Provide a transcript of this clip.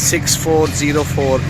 6404